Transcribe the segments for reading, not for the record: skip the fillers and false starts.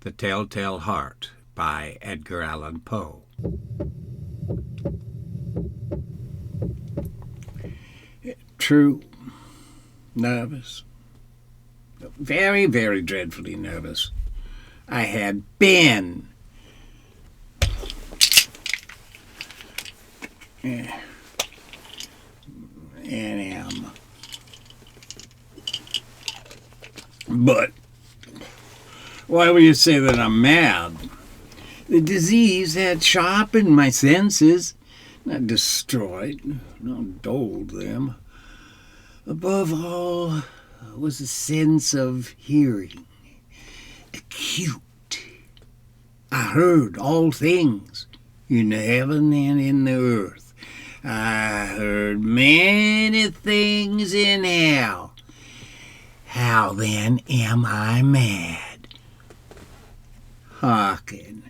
The Telltale Heart by Edgar Allan Poe. True. Nervous. Very, very dreadfully nervous. I had been. And am. But why will you say that I'm mad? The disease had sharpened my senses, not destroyed, not dulled them. Above all was a sense of hearing, acute. I heard all things in the heaven and in the earth. I heard many things in hell. How then am I mad? Hearken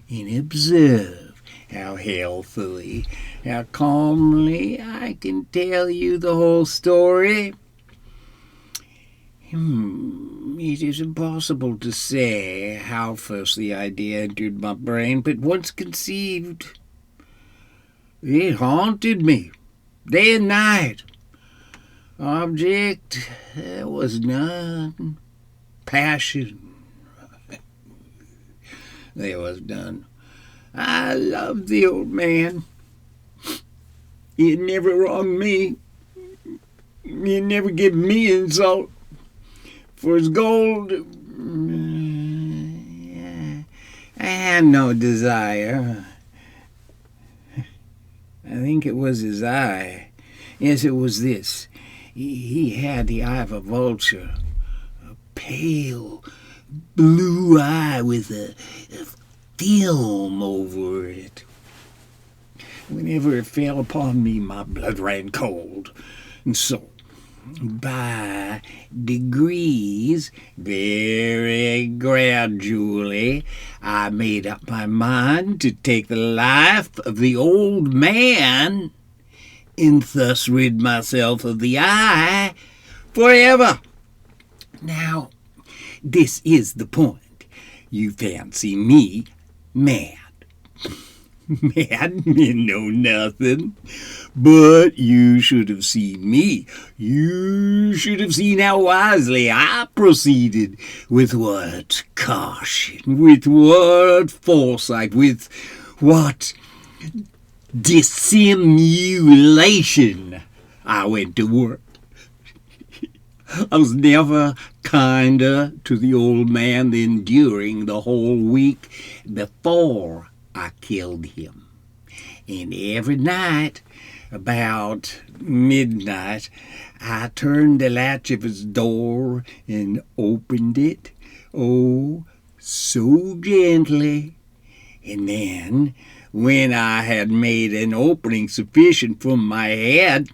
and observe how healthily, how calmly I can tell you the whole story. It is impossible to say how first the idea entered my brain, but once conceived, it haunted me day and night. Object, there was none. Passion, there was none. I loved the old man. He had never wronged me. He had never given me insult. For his gold, I had no desire. I think it was his eye. Yes, it was this. He had the eye of a vulture, a pale blue eye with a film over it. Whenever it fell upon me, my blood ran cold. And so, by degrees, very gradually, I made up my mind to take the life of the old man and thus rid myself of the eye forever. Now, this is the point. You fancy me mad. Mad? You know nothing. But you should have seen me. You should have seen how wisely I proceeded, with what caution, with what foresight, with what dissimulation I went to work. I was never kinder to the old man than during the whole week before I killed him. And every night, about midnight, I turned the latch of his door and opened it, oh, so gently. And then, when I had made an opening sufficient for my head,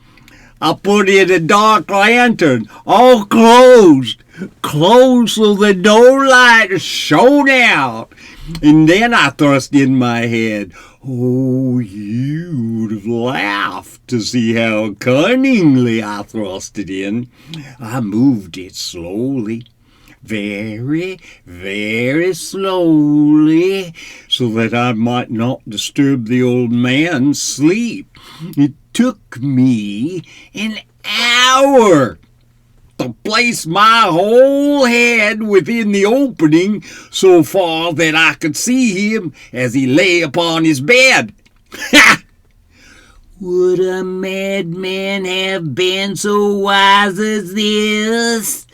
I put in a dark lantern, all closed so that no light shone out. And then I thrust in my head. Oh, you would have laughed to see how cunningly I thrust it in. I moved it slowly, very, very slowly, so that I might not disturb the old man's sleep. It took me an hour to place my whole head within the opening so far that I could see him as he lay upon his bed. Would a madman have been so wise as this?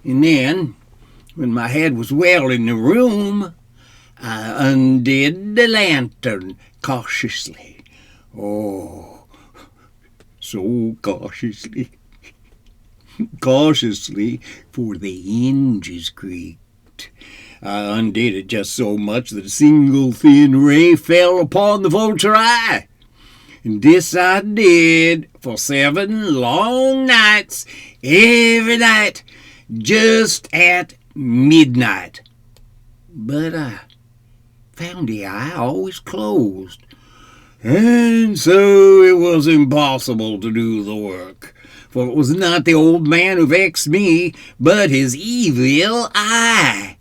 And then, when my head was well in the room, I undid the lantern cautiously. Oh, so cautiously. Cautiously, for the hinges creaked. I undid it just so much that a single thin ray fell upon the vulture eye. And this I did for 7 long nights, every night, just at midnight. But I found the eye always closed, and so it was impossible to do the work. For it was not the old man who vexed me, but his evil eye.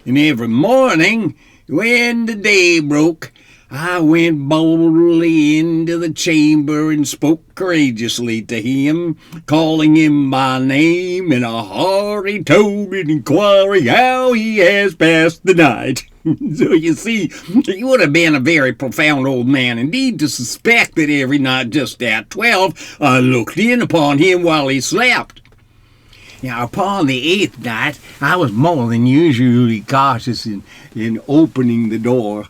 And every morning, when the day broke, I went boldly into the chamber and spoke courageously to him, calling him by name in a hearty-toned inquiry how he has passed the night. So you see, he would have been a very profound old man indeed to suspect that every night just at 12 I looked in upon him while he slept. Now, upon the 8th night, I was more than usually cautious in opening the door.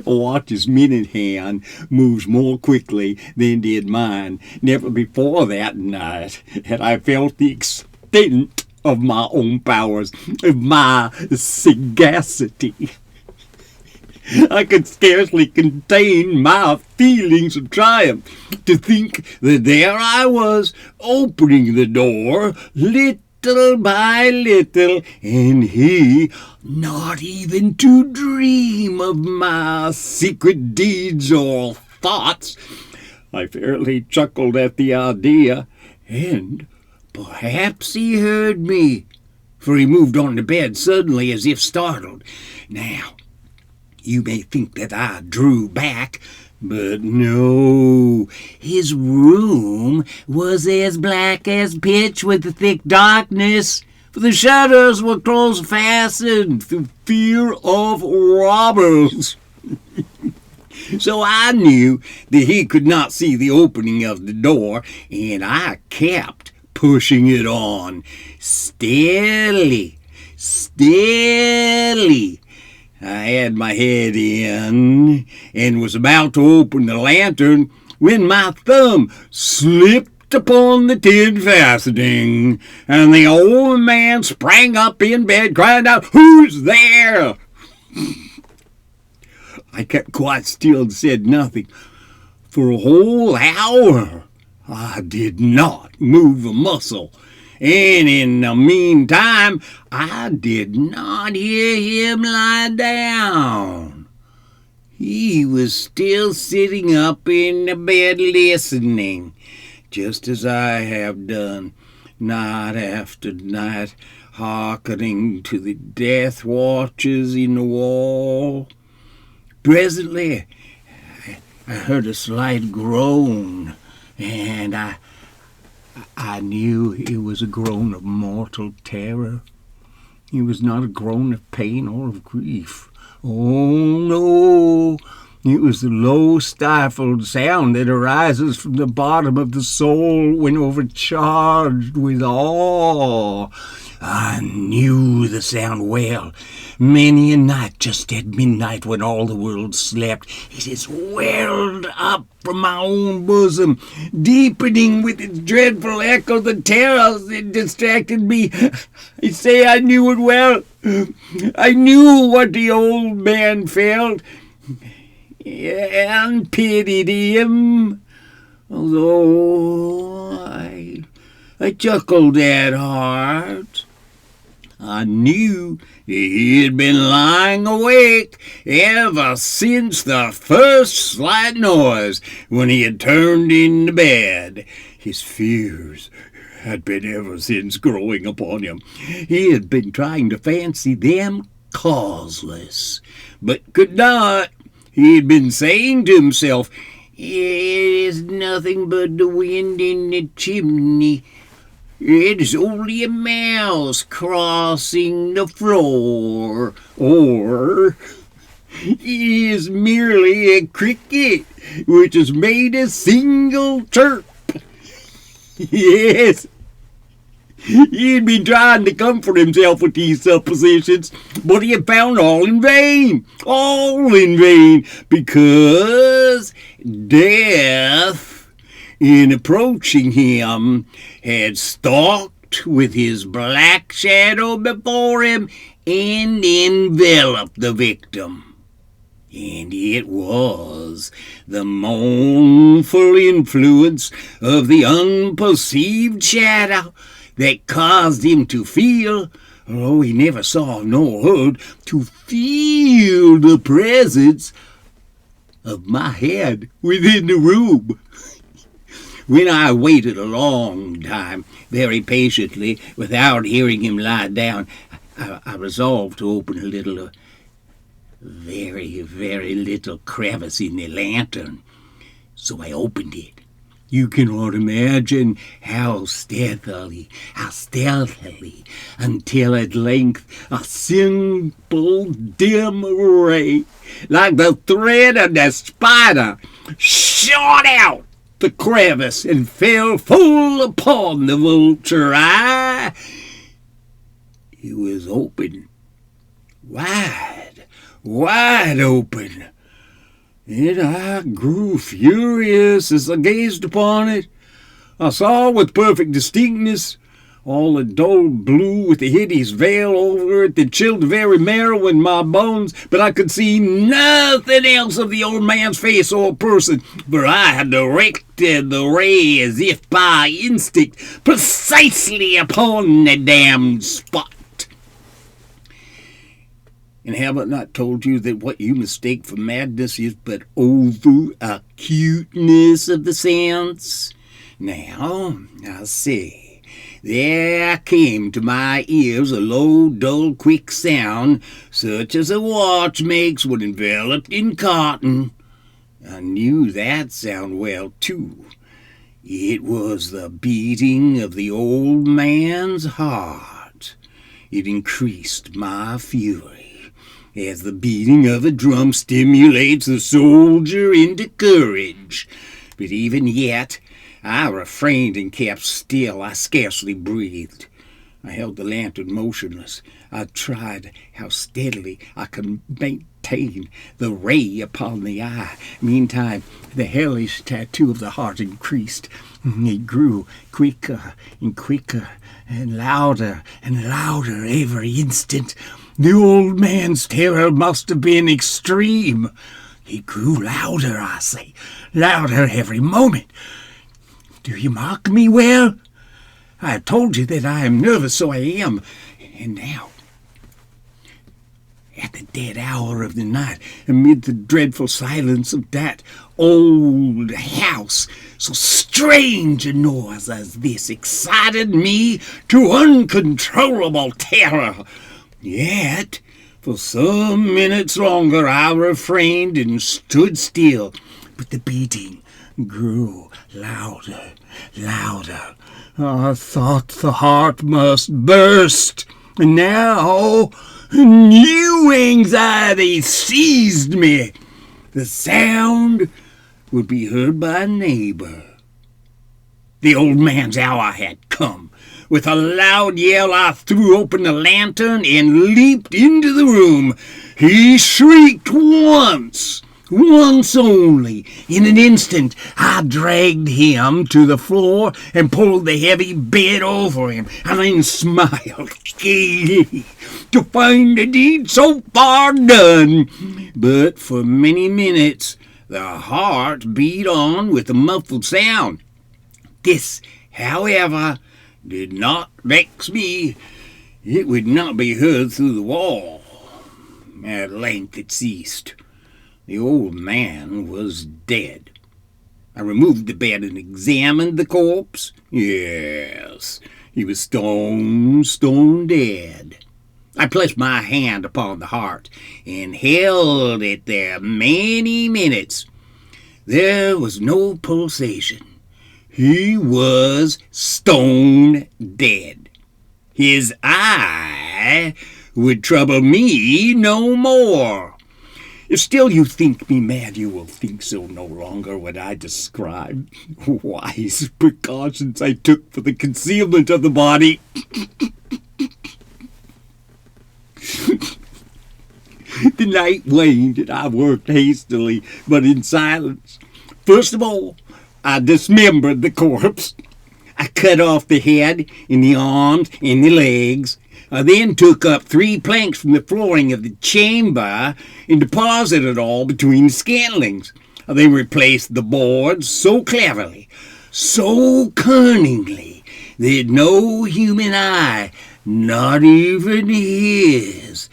A watch's minute hand moves more quickly than did mine. Never before that night had I felt the extent of my own powers, of my sagacity. I could scarcely contain my feelings of triumph to think that there I was, opening the door little by little, and he not even to dream of my secret deeds or thoughts. I fairly chuckled at the idea, and perhaps he heard me, for he moved on the bed suddenly as if startled. Now, you may think that I drew back, but no. His room was as black as pitch with the thick darkness, for the shutters were close fastened through fear of robbers. So I knew that he could not see the opening of the door, and I kept pushing it on, steadily. I had my head in and was about to open the lantern when my thumb slipped upon the tin fastening, and the old man sprang up in bed, crying out, "Who's there?" I kept quite still and said nothing. For a whole hour I did not move a muscle. And in the meantime, I did not hear him lie down. He was still sitting up in the bed listening, just as I have done, night after night, hearkening to the death watches in the wall. Presently, I heard a slight groan, and I knew it was a groan of mortal terror. It was not a groan of pain or of grief. Oh, no. It was the low, stifled sound that arises from the bottom of the soul when overcharged with awe. I knew the sound well. Many a night, just at midnight, when all the world slept, it has welled up from my own bosom, deepening with its dreadful echo the terrors that distracted me. I say I knew it well. I knew what the old man felt, and pitied him, although I chuckled at heart. I knew he had been lying awake ever since the first slight noise when he had turned into bed. His fears had been ever since growing upon him. He had been trying to fancy them causeless, but could not. He had been saying to himself, "It is nothing but the wind in the chimney. It is only a mouse crossing the floor," or "It is merely a cricket which has made a single chirp." Yes, he had been trying to comfort himself with these suppositions, but he had found all in vain, because death, in approaching him, had stalked with his black shadow before him and enveloped the victim. And it was the mournful influence of the unperceived shadow that caused him to feel, although he never saw nor heard, to feel the presence of my head within the room. When I waited a long time, very patiently, without hearing him lie down, I resolved to open a very, very little crevice in the lantern. So I opened it. You cannot imagine how stealthily, until at length a simple dim ray, like the thread of the spider, shot out the crevice and fell full upon the vulture eye. It was open, wide open. And I grew furious as I gazed upon it. I saw with perfect distinctness all the dull blue with the hideous veil over it that chilled the very marrow in my bones, but I could see nothing else of the old man's face or person, for I had directed the ray as if by instinct precisely upon the damned spot. And have I not told you that what you mistake for madness is but over acuteness of the sense? Now, I say, there came to my ears a low, dull, quick sound, such as a watch makes when enveloped in cotton. I knew that sound well, too. It was the beating of the old man's heart. It increased my fury, as the beating of a drum stimulates the soldier into courage. But even yet, I refrained and kept still. I scarcely breathed. I held the lantern motionless. I tried how steadily I could maintain the ray upon the eye. Meantime, the hellish tattoo of the heart increased. It grew quicker and quicker, and louder every instant. The old man's terror must have been extreme. It grew louder, I say, louder every moment. Do you mark me well? I have told you that I am nervous, so I am. And now, at the dead hour of the night, amid the dreadful silence of that old house, so strange a noise as this excited me to uncontrollable terror. Yet, for some minutes longer I refrained and stood still, but the beating grew louder. I thought the heart must burst, and now new anxiety seized me. The sound would be heard by a neighbor. The old man's hour had come. With a loud yell, I threw open the lantern and leaped into the room. He shrieked once only. In an instant, I dragged him to the floor and pulled the heavy bed over him, and then smiled gaily to find the deed so far done. But for many minutes, the heart beat on with a muffled sound. This, however, did not vex me. It would not be heard through the wall. At length it ceased. The old man was dead. I removed the bed and examined the corpse. Yes, he was stone dead. I placed my hand upon the heart and held it there many minutes. There was no pulsation. He was stone dead. His eye would trouble me no more. If still you think me mad, you will think so no longer when I describe wise precautions I took for the concealment of the body. The night waned, and I worked hastily, but in silence. First of all, I dismembered the corpse. I cut off the head and the arms and the legs. I then took up 3 planks from the flooring of the chamber and deposited it all between the scantlings. I then replaced the boards so cleverly, so cunningly, that no human eye, not even his,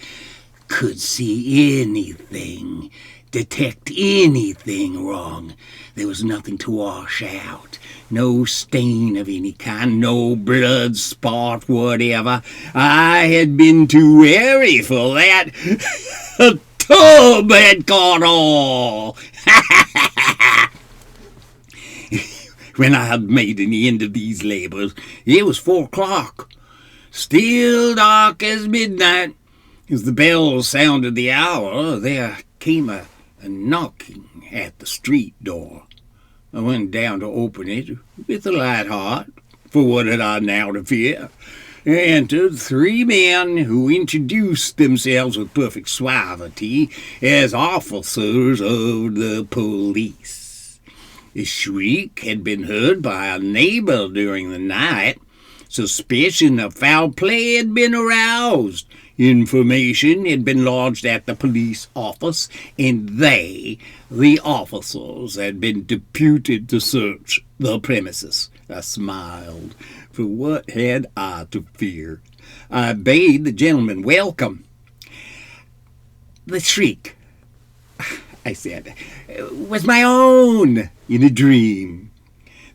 could see anything detect anything wrong. There was nothing to wash out. No stain of any kind, no blood spot, whatever. I had been too wary for that. A tub had caught all. When I had made an end of these labors, it was 4 o'clock. Still dark as midnight. As the bells sounded the hour, there came a knocking at the street door. I went down to open it with a light heart, for what had I now to fear? Entered 3 men who introduced themselves with perfect suavity as officers of the police. A shriek had been heard by a neighbor during the night. Suspicion of foul play had been aroused. Information had been lodged at the police office, and they, the officers, had been deputed to search the premises. I smiled, for what had I to fear? I bade the gentleman welcome. The shriek, I said, was my own in a dream.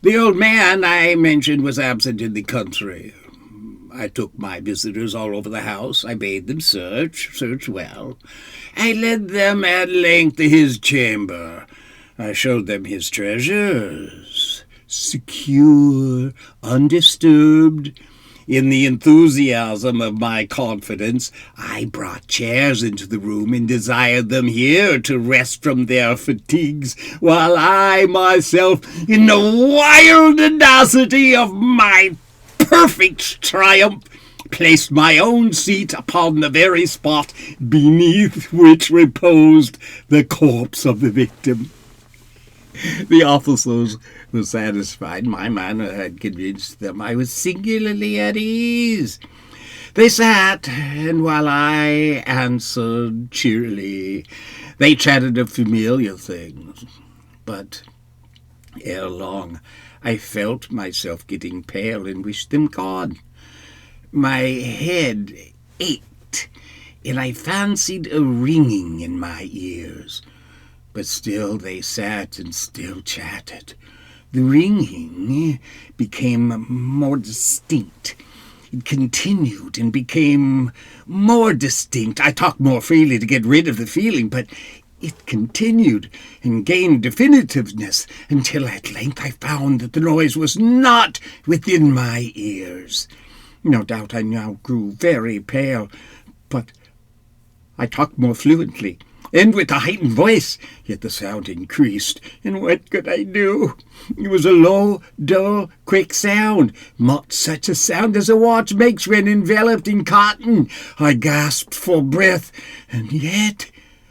The old man I mentioned was absent in the country. I took my visitors all over the house. I bade them search well. I led them at length to his chamber. I showed them his treasures, secure, undisturbed. In the enthusiasm of my confidence, I brought chairs into the room and desired them here to rest from their fatigues, while I myself, in the wild audacity of my perfect triumph, placed my own seat upon the very spot beneath which reposed the corpse of the victim. The officers were satisfied. My manner had convinced them I was singularly at ease. They sat, and while I answered cheerily, they chatted of familiar things. But ere long I felt myself getting pale and wished them gone. My head ached, and I fancied a ringing in my ears. But still they sat and still chatted. The ringing became more distinct. It continued and became more distinct. I talked more freely to get rid of the feeling, but it continued and gained definitiveness until at length I found that the noise was not within my ears. No doubt I now grew very pale, but I talked more fluently and with a heightened voice, yet the sound increased, and what could I do? It was a low, dull, quick sound, much such a sound as a watch makes when enveloped in cotton. I gasped for breath, and yet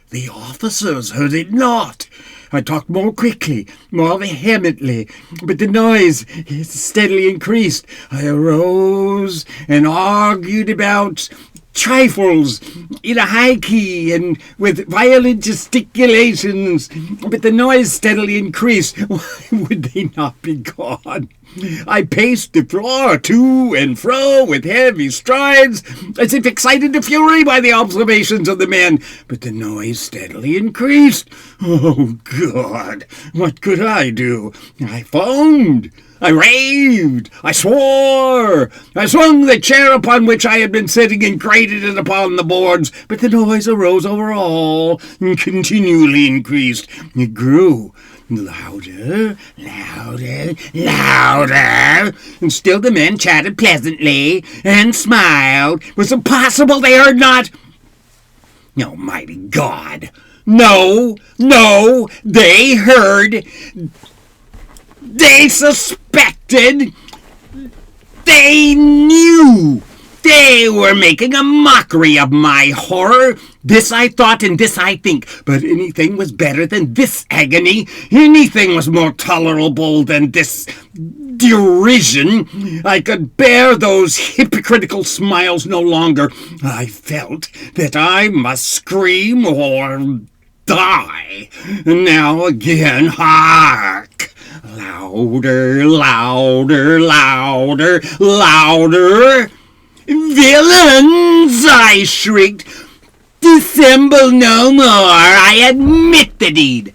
the officers heard it not. I talked more quickly, more vehemently, but the noise steadily increased. I arose and argued about trifles in a high key and with violent gesticulations, but the noise steadily increased. Why would they not be gone? I paced the floor to and fro with heavy strides, as if excited to fury by the observations of the men, but the noise steadily increased. Oh, God, what could I do? I foamed. I raved, I swore, I swung the chair upon which I had been sitting and grated it upon the boards, but the noise arose over all and continually increased. It grew louder, louder, louder, and still the men chatted pleasantly and smiled. Was it possible they heard not? Almighty God! No, they heard. They suspected. They knew. They were making a mockery of my horror. This I thought, and this I think. But anything was better than this agony. Anything was more tolerable than this derision. I could bear those hypocritical smiles no longer. I felt that I must scream or die. And now again, hark! Louder, louder, louder, louder! Villains! I shrieked. Do dissemble no more. I admit the deed.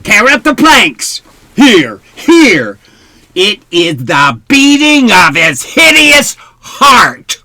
Tear up the planks. Here, here. It is the beating of his hideous heart.